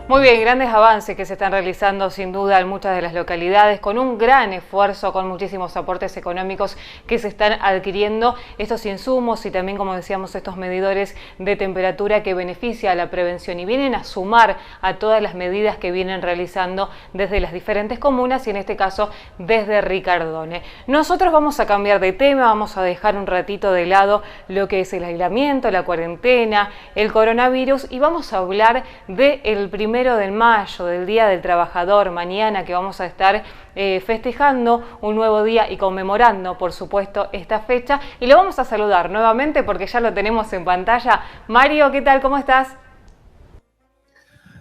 Muy bien, grandes avances que se están realizando sin duda en muchas de las localidades, con un gran esfuerzo, con muchísimos aportes económicos que se están adquiriendo estos insumos y también, como decíamos, estos medidores de temperatura que beneficia a la prevención y vienen a sumar a todas las medidas que vienen realizando desde las diferentes comunas y en este caso desde Ricardone. Nosotros vamos a cambiar de tema, vamos a dejar un ratito de lado lo que es el aislamiento, la cuarentena, el coronavirus y vamos a hablar del 1 de mayo, del Día del Trabajador, mañana que vamos a estar festejando un nuevo día y conmemorando, por supuesto, esta fecha. Y lo vamos a saludar nuevamente porque ya lo tenemos en pantalla. Mario, ¿qué tal? ¿Cómo estás?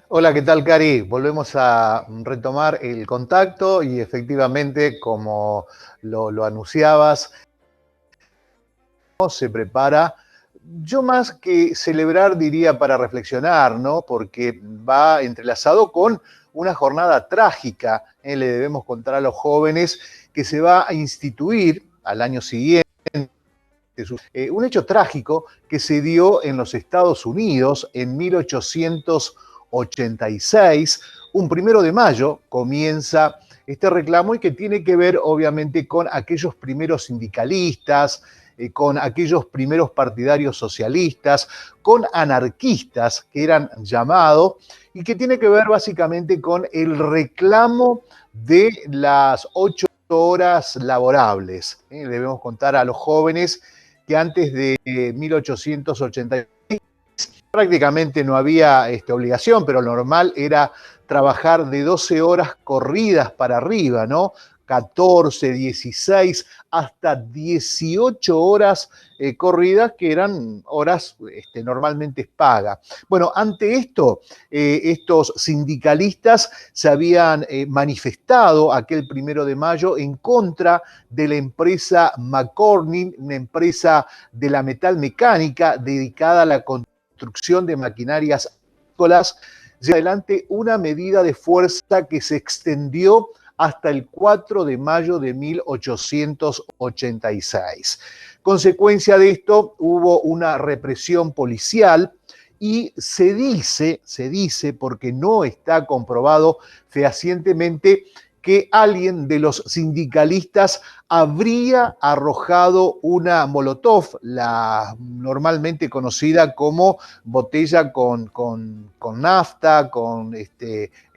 Hola, ¿qué tal, Cari? Volvemos a retomar el contacto y efectivamente, como lo anunciabas, se prepara. Yo más que celebrar diría para reflexionar, ¿no? Porque va entrelazado con una jornada trágica. Le debemos contar a los jóvenes que se va a instituir al año siguiente un hecho trágico que se dio en los Estados Unidos en 1886. Un 1 de mayo comienza este reclamo y que tiene que ver obviamente con aquellos primeros sindicalistas, con aquellos primeros partidarios socialistas, con anarquistas que eran llamados y que tiene que ver básicamente con el reclamo de las 8 horas laborables. Debemos contar a los jóvenes que antes de 1886 prácticamente no había obligación, pero lo normal era trabajar de 12 horas corridas para arriba, ¿no? 14, 16, hasta 18 horas corridas, que eran horas normalmente paga. Bueno, ante esto, estos sindicalistas se habían manifestado aquel 1 de mayo en contra de la empresa McCormick, una empresa de la metalmecánica dedicada a la construcción de maquinarias agrícolas, lleva adelante una medida de fuerza que se extendió hasta el 4 de mayo de 1886. Consecuencia de esto, hubo una represión policial y se dice, porque no está comprobado fehacientemente, que alguien de los sindicalistas habría arrojado una molotov, la normalmente conocida como botella con nafta, con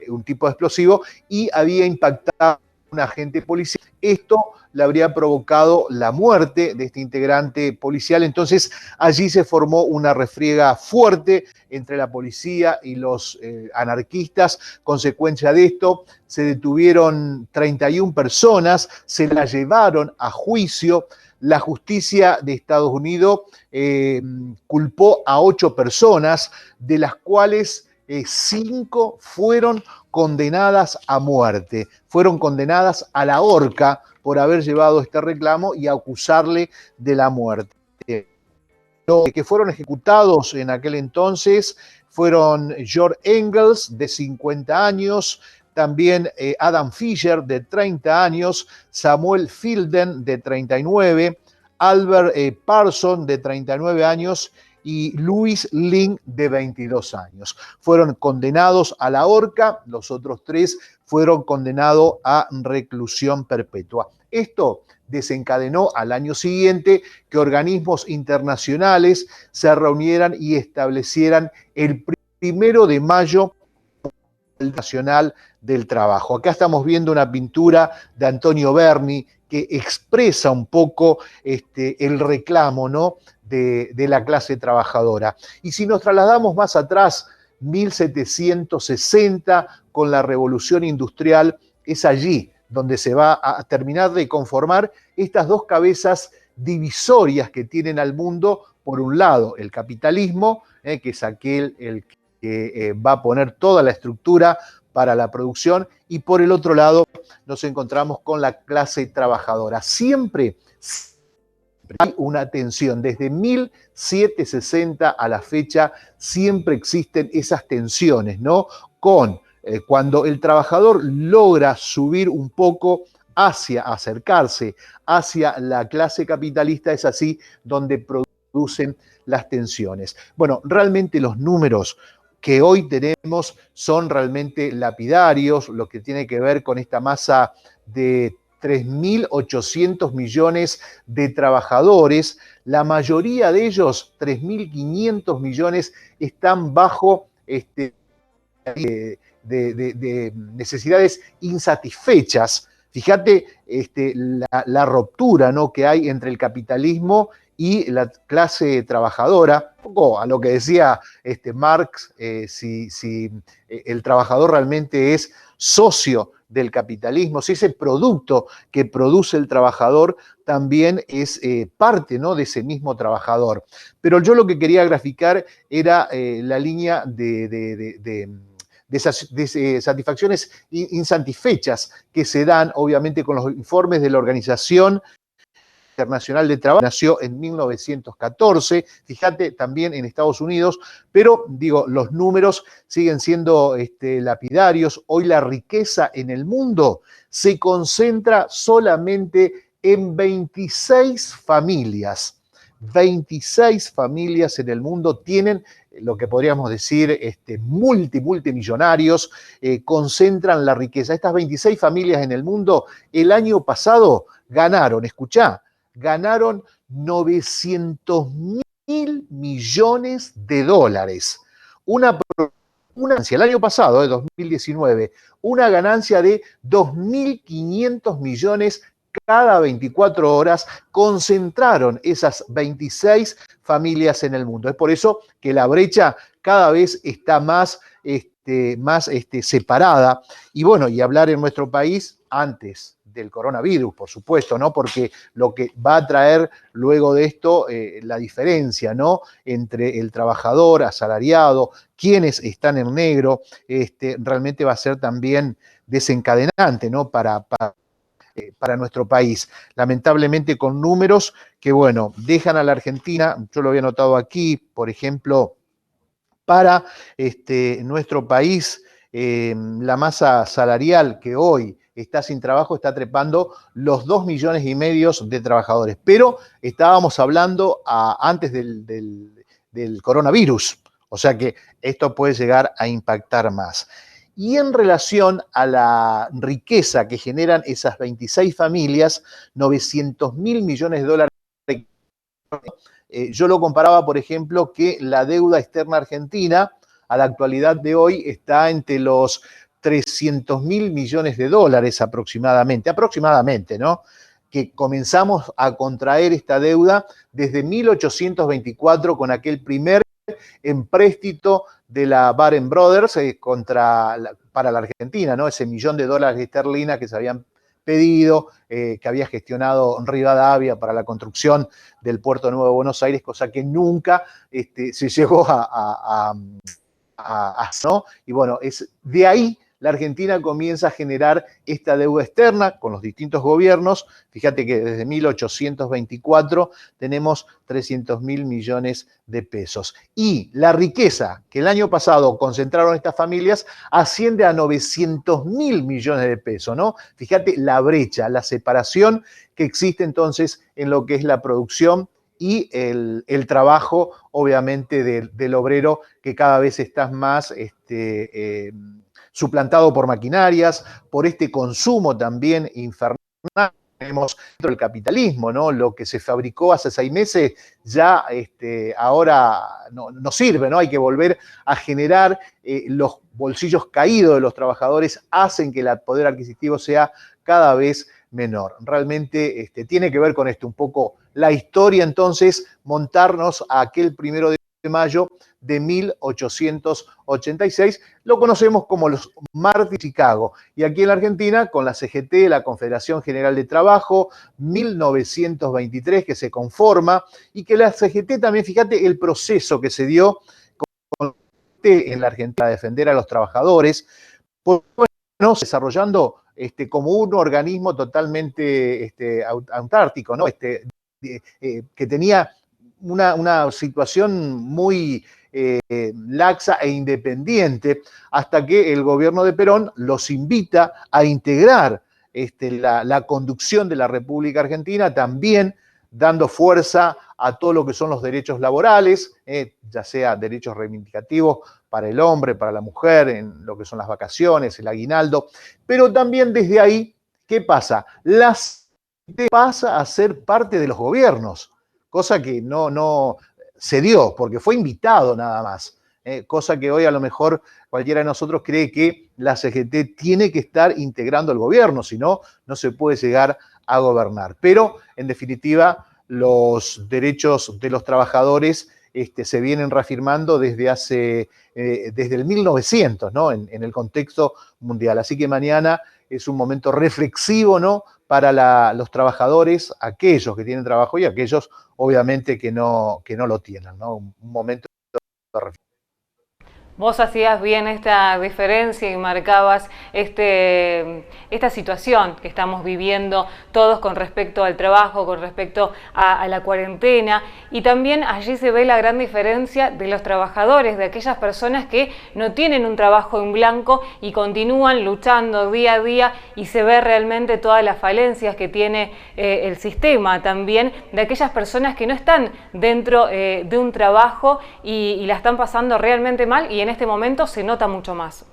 un tipo de explosivo, y había impactado a un agente policial. Esto le habría provocado la muerte de este integrante policial. Entonces allí se formó una refriega fuerte entre la policía y los anarquistas. Consecuencia de esto, se detuvieron 31 personas, se las llevaron a juicio. La justicia de Estados Unidos culpó a 8 personas, de las cuales 5 fueron condenadas a muerte, fueron condenadas a la horca por haber llevado este reclamo y acusarle de la muerte. Los que fueron ejecutados en aquel entonces fueron George Engels, de 50 años, también Adam Fisher, de 30 años, Samuel Fielden, de 39, Albert Parson, de 39 años, y Louis Lynn, de 22 años. Fueron condenados a la horca, los otros 3 fueron condenados a reclusión perpetua. Esto desencadenó al año siguiente que organismos internacionales se reunieran y establecieran el 1 de mayo Nacional del Trabajo. Acá estamos viendo una pintura de Antonio Berni que expresa un poco el reclamo, ¿no?, de la clase trabajadora. Y si nos trasladamos más atrás, 1760, con la Revolución Industrial, es allí donde se va a terminar de conformar estas dos cabezas divisorias que tienen al mundo. Por un lado, el capitalismo, que es aquel el que va a poner toda la estructura para la producción, y por el otro lado nos encontramos con la clase trabajadora. Siempre hay una tensión, desde 1760 a la fecha siempre existen esas tensiones, ¿no? Cuando el trabajador logra subir un poco acercarse hacia la clase capitalista, es así donde producen las tensiones. Bueno, realmente los números que hoy tenemos son realmente lapidarios, lo que tiene que ver con esta masa de 3.800 millones de trabajadores. La mayoría de ellos, 3.500 millones, están bajo de necesidades insatisfechas. Fíjate la ruptura, ¿no?, que hay entre el capitalismo y la clase trabajadora, un poco a lo que decía Marx, si el trabajador realmente es socio del capitalismo, si ese producto que produce el trabajador también es parte, ¿no?, de ese mismo trabajador. Pero yo lo que quería graficar era la línea de satisfacciones insatisfechas que se dan, obviamente, con los informes de la Organización Internacional de Trabajo. Nació en 1914, fíjate, también en Estados Unidos, pero digo, los números siguen siendo lapidarios. Hoy la riqueza en el mundo se concentra solamente en 26 familias. 26 familias en el mundo tienen lo que podríamos decir multimillonarios, concentran la riqueza. Estas 26 familias en el mundo el año pasado ganaron, escuchá, ganaron 900.000 millones de dólares. Una ganancia el año pasado, 2019, una ganancia de 2.500 millones cada 24 horas, concentraron esas 26 familias en el mundo. Es por eso que la brecha cada vez está más separada. Y bueno, y hablar en nuestro país antes del coronavirus, por supuesto, ¿no? Porque lo que va a traer luego de esto, la diferencia, ¿no?, entre el trabajador asalariado, quienes están en negro, realmente va a ser también desencadenante, ¿no?, para nuestro país. Lamentablemente con números que, bueno, dejan a la Argentina, yo lo había notado aquí, por ejemplo, para nuestro país, la masa salarial que hoy está sin trabajo está trepando los 2,5 millones de trabajadores. Pero estábamos hablando antes del coronavirus, o sea que esto puede llegar a impactar más. Y en relación a la riqueza que generan esas 26 familias, 900.000 millones de dólares, yo lo comparaba, por ejemplo, que la deuda externa argentina a la actualidad de hoy está entre los 300.000 millones de dólares aproximadamente, ¿no?, que comenzamos a contraer esta deuda desde 1824 con aquel primer empréstito de la Baring Brothers para la Argentina, ¿no?, ese $1 millón de esterlinas que se habían pedido, que había gestionado Rivadavia para la construcción del Puerto Nuevo de Buenos Aires, cosa que nunca se llegó ¿no? Y bueno, es de ahí la Argentina comienza a generar esta deuda externa con los distintos gobiernos. Fíjate que desde 1824 tenemos 300.000 millones de pesos. Y la riqueza que el año pasado concentraron estas familias asciende a 900.000 millones de pesos, ¿no? Fíjate la brecha, la separación que existe entonces en lo que es la producción y el trabajo, obviamente, del obrero, que cada vez está más suplantado por maquinarias, por este consumo también infernal. Tenemos dentro del capitalismo, ¿no? Lo que se fabricó hace 6 meses ya ahora no sirve, ¿no? Hay que volver a generar. Los bolsillos caídos de los trabajadores hacen que el poder adquisitivo sea cada vez menor. Realmente tiene que ver con esto un poco la historia, entonces, montarnos a aquel 1 de mayo de 1886, lo conocemos como los Martes de Chicago, y aquí en la Argentina con la CGT, la Confederación General de Trabajo, 1923, que se conforma, y que la CGT también, fíjate el proceso que se dio en la Argentina a defender a los trabajadores, bueno, desarrollando como un organismo totalmente autártico, ¿no? Que tenía una situación muy laxa e independiente, hasta que el gobierno de Perón los invita a integrar la conducción de la República Argentina, también dando fuerza a todo lo que son los derechos laborales, ya sea derechos reivindicativos para el hombre, para la mujer, en lo que son las vacaciones, el aguinaldo, pero también desde ahí, ¿qué pasa? Pasa a ser parte de los gobiernos, cosa que no se dio, porque fue invitado nada más, cosa que hoy a lo mejor cualquiera de nosotros cree que la CGT tiene que estar integrando el gobierno, si no, no se puede llegar a gobernar. Pero, en definitiva, los derechos de los trabajadores se vienen reafirmando desde el 1900, ¿no? En el contexto mundial. Así que mañana es un momento reflexivo, ¿no? Para los trabajadores, aquellos que tienen trabajo y aquellos, obviamente, que no lo tienen, ¿no? Un momento de reflexión. Vos hacías bien esta diferencia y marcabas esta situación que estamos viviendo todos con respecto al trabajo, con respecto a la cuarentena, y también allí se ve la gran diferencia de los trabajadores, de aquellas personas que no tienen un trabajo en blanco y continúan luchando día a día, y se ve realmente todas las falencias que tiene el sistema también, de aquellas personas que no están dentro de un trabajo y la están pasando realmente mal, y en este momento se nota mucho más.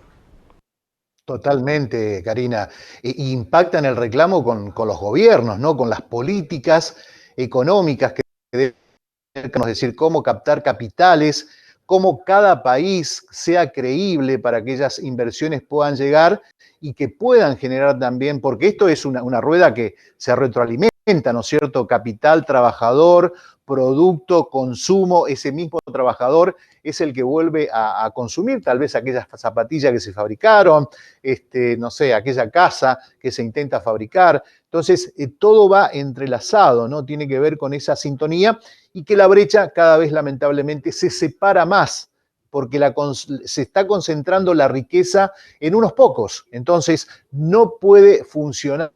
Totalmente, Karina. Impacta en el reclamo con los gobiernos, ¿no? Con las políticas económicas que deben, es decir, cómo captar capitales, cómo cada país sea creíble para que esas inversiones puedan llegar y que puedan generar también, porque esto es una rueda que se retroalimenta, ¿no es cierto? Capital, trabajador, producto, consumo, ese mismo trabajador es el que vuelve a consumir tal vez aquellas zapatillas que se fabricaron, no sé, aquella casa que se intenta fabricar. Entonces, todo va entrelazado, ¿no? Tiene que ver con esa sintonía y que la brecha cada vez lamentablemente se separa más porque se está concentrando la riqueza en unos pocos. Entonces, no puede funcionar.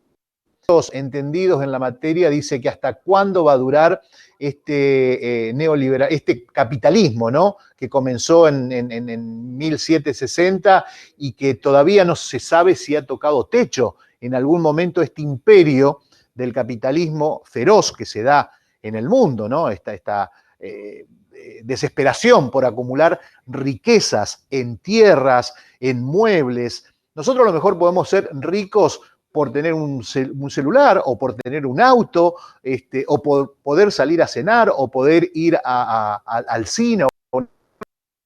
Los entendidos en la materia dice que hasta cuándo va a durar neoliberal, este capitalismo, ¿no? Que comenzó en 1760 y que todavía no se sabe si ha tocado techo. En algún momento este imperio del capitalismo feroz que se da en el mundo, ¿no? Esta desesperación por acumular riquezas en tierras, en muebles. Nosotros a lo mejor podemos ser ricos por tener un celular o por tener un auto, o por poder salir a cenar o poder ir al cine.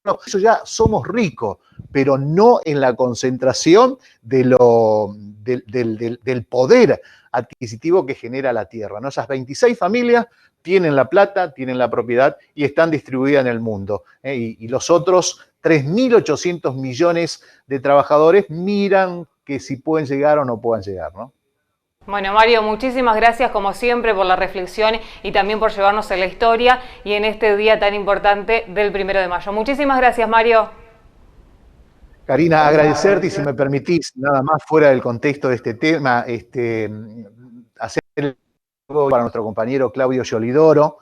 No, eso ya somos ricos, pero no en la concentración del poder adquisitivo que genera la tierra, ¿no? Esas 26 familias tienen la plata, tienen la propiedad y están distribuidas en el mundo. Y los otros 3.800 millones de trabajadores miran que si pueden llegar o no puedan llegar, ¿no? Bueno, Mario, muchísimas gracias como siempre por la reflexión y también por llevarnos en la historia y en este día tan importante del 1 de mayo. Muchísimas gracias, Mario. Karina, agradecerte y si me permitís, nada más fuera del contexto de este tema, hacer para nuestro compañero Claudio Yolidoro.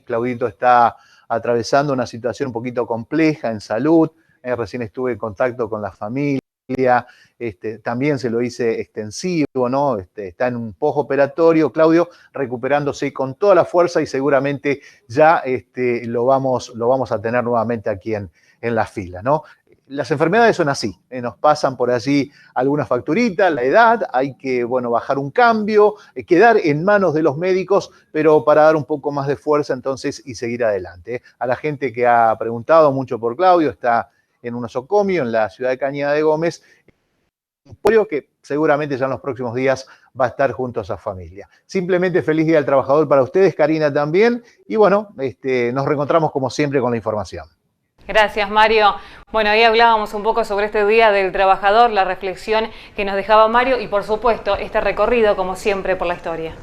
Claudito está atravesando una situación un poquito compleja en salud. Recién estuve en contacto con la familia. También se lo hice extensivo, ¿no? Está en un postoperatorio, Claudio, recuperándose con toda la fuerza y seguramente ya lo vamos a tener nuevamente aquí en la fila, ¿no? Las enfermedades son así, nos pasan por allí algunas facturitas, la edad, hay que, bueno, bajar un cambio, quedar en manos de los médicos, pero para dar un poco más de fuerza entonces y seguir adelante. A la gente que ha preguntado mucho por Claudio, está en un nosocomio en la ciudad de Cañada de Gómez, un polio que seguramente ya en los próximos días va a estar junto a su familia. Simplemente feliz Día del Trabajador para ustedes, Karina también, y bueno, nos reencontramos como siempre con la información. Gracias, Mario. Bueno, ahí hablábamos un poco sobre este Día del Trabajador, la reflexión que nos dejaba Mario y por supuesto este recorrido como siempre por la historia.